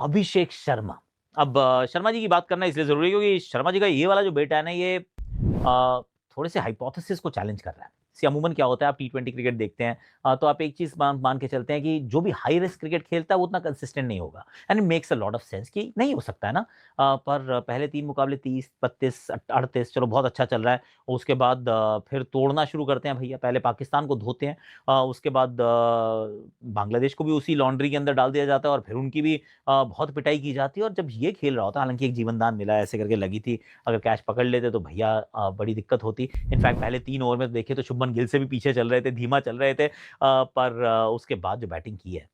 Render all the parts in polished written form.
अभिषेक शर्मा। अब शर्मा जी की बात करना इसलिए ज़रूरी है क्योंकि शर्मा जी का ये वाला जो बेटा है ना, ये थोड़े से हाइपोथेसिस को चैलेंज कर रहा है। सी अमूमन क्या होता है, आप टी20 क्रिकेट देखते हैं तो आप एक चीज़ मान के चलते हैं कि जो भी हाई रिस्क क्रिकेट खेलता है वो उतना कंसिस्टेंट नहीं होगा। And it makes a lot of sense कि नहीं हो सकता है ना। पर पहले 3 मुकाबले 30, 32, 38 चलो बहुत अच्छा चल रहा है। उसके बाद फिर तोड़ना शुरू करते हैं भैया, पहले पाकिस्तान को धोते हैं। उसके बाद बांग्लादेश को भी उसी लॉन्ड्री के अंदर डाल दिया जाता है और फिर उनकी भी बहुत पिटाई की जाती है। और जब ये खेल रहा होता है, हालाँकि एक जीवनदान मिला है ऐसे करके लगी थी, अगर कैच पकड़ लेते तो भैया बड़ी दिक्कत होती। इनफैक्ट पहले 3 ओवर में तो देखिए तो शुभमन गिल से भी पीछे चल रहे थे, धीमा चल रहे थे। पर उसके बाद जो बैटिंग की है,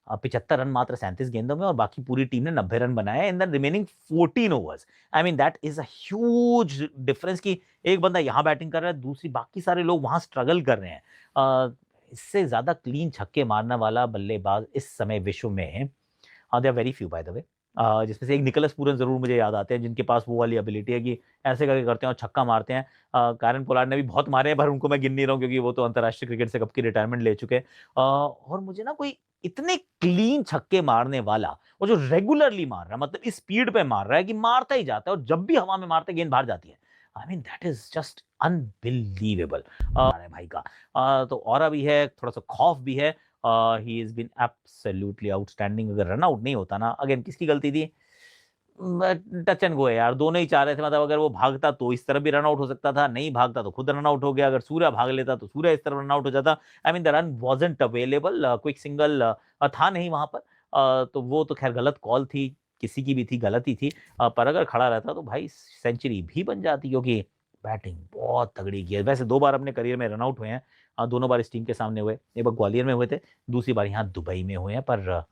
75 रन मात्र 37 गेंदों में और बाकी पूरी टीम ने 90 रन बनाए in the remaining 14 overs. I mean that is a huge difference कि एक बंदा यहाँ बैटिंग कर रहा है, दूसरी बाकी सारे लोग वहाँ स्ट्रगल कर रहे हैं। इससे ज़्यादा क्लीन छक्के मारने वाला बल्लेबाज इस समय विश्व में there are very few by the way. जिसमें से एक निकोलस पूरन ज़रूर मुझे याद आते हैं, जिनके पास वो वाली एबिलिटी है कि ऐसे करके करते हैं और छक्का मारते हैं। कायरन पोलार्ड ने भी बहुत मारे हैं, पर उनको मैं गिन नहीं रहा हूँ क्योंकि वो तो अंतर्राष्ट्रीय क्रिकेट से कब की रिटायरमेंट ले चुके हैं। और मुझे ना कोई इतने क्लीन छक्के मारने वाला और जो रेगुलरली मार रहा है, मतलब इस स्पीड पे मार रहा है कि मारता ही जाता है और जब भी हवा में मारता है गेंद बाहर जाती है। I mean that is just unbelievable है भाई का। तो ऑरा भी है, थोड़ा-सा खौफ भी है। He is been absolutely outstanding. अगर रन आउट नहीं होता ना, अगेन किसकी गलती थी? टच एंड गो है यार, दोनों ही चाह रहे थे। मतलब अगर वो भागता तो इस तरफ भी रन आउट हो सकता था, नहीं भागता तो खुद रन आउट हो गया। अगर सूर्य भाग लेता तो सूर्य इस तरफ रन आउट हो जाता। I mean the run wasn't available, quick single था नहीं वहाँ पर। तो वो तो खैर गलत कॉल थी, किसी की भी थी, गलत ही थी। पर अगर खड़ा रहता तो भाई सेंचुरी भी बन जाती क्योंकि बैटिंग बहुत तगड़ी की है। वैसे 2 बार अपने करियर में रन आउट हुए हैं। दोनों बार इस टीम के सामने हुए। एक बार ग्वालियर में हुए थे, दूसरी बार यहाँ दुबई में हुए हैं। पर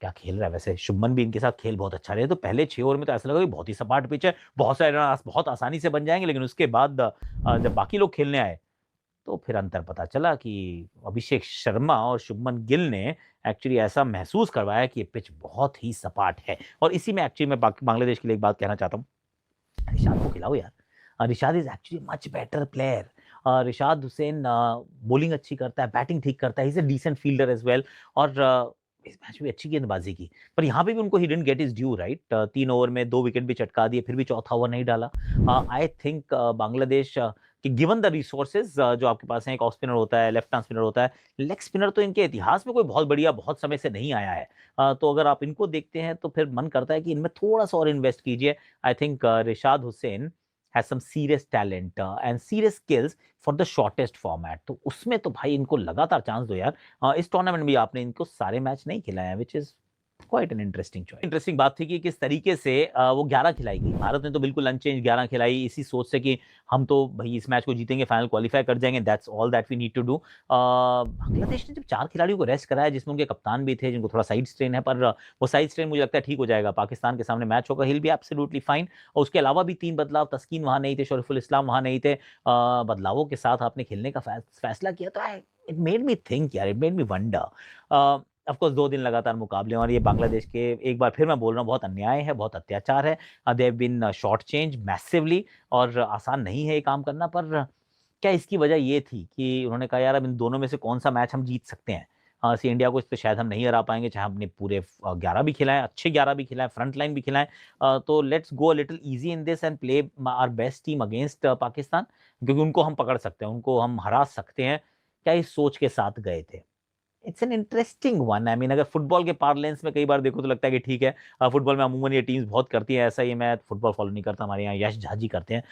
क्या खेल रहा है वैसे शुभमन भी, इनके साथ खेल बहुत अच्छा रहा है। तो पहले 6 ओवर में तो ऐसा लगा कि बहुत ही सपाट पिच है, बहुत सारे रन बहुत आसानी से बन जाएँगे, लेकिन उसके बाद जब बाकी लोग खेलने आए, तो फिर अंतर पता चला कि अभिषेक शर्मा और शुभमन गिल ने एक्चुअली ऐसा महसूस करवाया कि ये पिच बहुत ही सपाट है। और इसी में एक्चुअली मैं बांग्लादेश के लिए एक बात कहना चाहता हूँ, रिशाद को खिलाओ यार। Rishad is actually much better player. Rishad Hossain bowling अच्छी करता है, बैटिंग ठीक करता है, he is a decent fielder as well. और इस मैच में अच्छी गेंदबाज़ी की। पर यहाँ पे भी उनको ही didn't get his due right. 3 over में 2 विकेट भी चटका दिए, फिर भी चौथा ओवर नहीं डाला। आई थिंक बांग्लादेश कि गिवन द रिसोर्सेज़ जो आपके पास हैं, एक ऑफ स्पिनर होता है, लेफ्ट आर्म स्पिनर होता है, लेग स्पिनर तो इनके इतिहास में कोई बहुत बढ़िया बहुत समय से नहीं आया है। तो अगर आप इनको देखते हैं तो फिर मन करता है कि इनमें थोड़ा-सा और इन्वेस्ट कीजिए। I think Rishad Hussain has some serious talent and serious skills for the shortest format। तो उसमें तो भाई इनको लगातार चांस दो यार। इस टूर्नामेंट में आपने इनको सारे मैच नहीं खिलाए हैं, which is quite an interesting choice. Interesting बात थी कि किस तरीके से वो 11 खिलाई गई। भारत ने तो बिल्कुल अनचेंज 11 खिलाई, इसी सोच से कि हम तो भाई इस मैच को जीतेंगे, फाइनल क्वालिफाई कर जाएंगे, that's all that we need to do. Bangladesh ने जब 4 खिलाड़ियों को रेस्ट कराया, जिसमें उनके कप्तान भी थे जिनको थोड़ा साइड स्ट्रेन है, पर वो साइड स्ट्रेन मुझे लगता है ठीक हो जाएगा। पाकिस्तान के सामने मैच होगा, he will be absolutely fine. और उसके अलावा भी 3 बदलाव, तस्कीन वहाँ नहीं थे, शरीफुल इस्लाम वहाँ नहीं थे। बदलावों के साथ आपने खेलने का फैसला किया, तो इट मेड मी थिंक यार, it made me wonder. Of course 2 दिन लगातार मुकाबले और ये बांग्लादेश के, एक बार फिर मैं बोल रहा हूँ, बहुत अन्याय है, बहुत अत्याचार है। They have been short change massively और आसान नहीं है ये काम करना। पर क्या इसकी वजह ये थी कि उन्होंने कहा यार अब इन दोनों में से कौन-सा मैच हम जीत सकते हैं। सी इंडिया को इस पे शायद हम नहीं हरा पाएँगे, चाहे हमने पूरे 11 भी खिलाएँ, अच्छे 11 भी खिलाएँ, फ्रंट लाइन भी खिलाएँ। तो let's go a little easy in this and play our best team against Pakistan, क्योंकि उनको हम पकड़ सकते हैं, उनको हम हरा सकते हैं। क्या इस सोच के साथ गए थे? It's an interesting one. I mean अगर फुटबॉल के पार्लेंस में कई बार देखो तो लगता है कि ठीक है, फुटबॉल में अमूमन ये टीम्स बहुत करती हैं ऐसा। ये मैं फुटबॉल फॉलो नहीं करता, हमारे यहाँ यश झा जी करते हैं।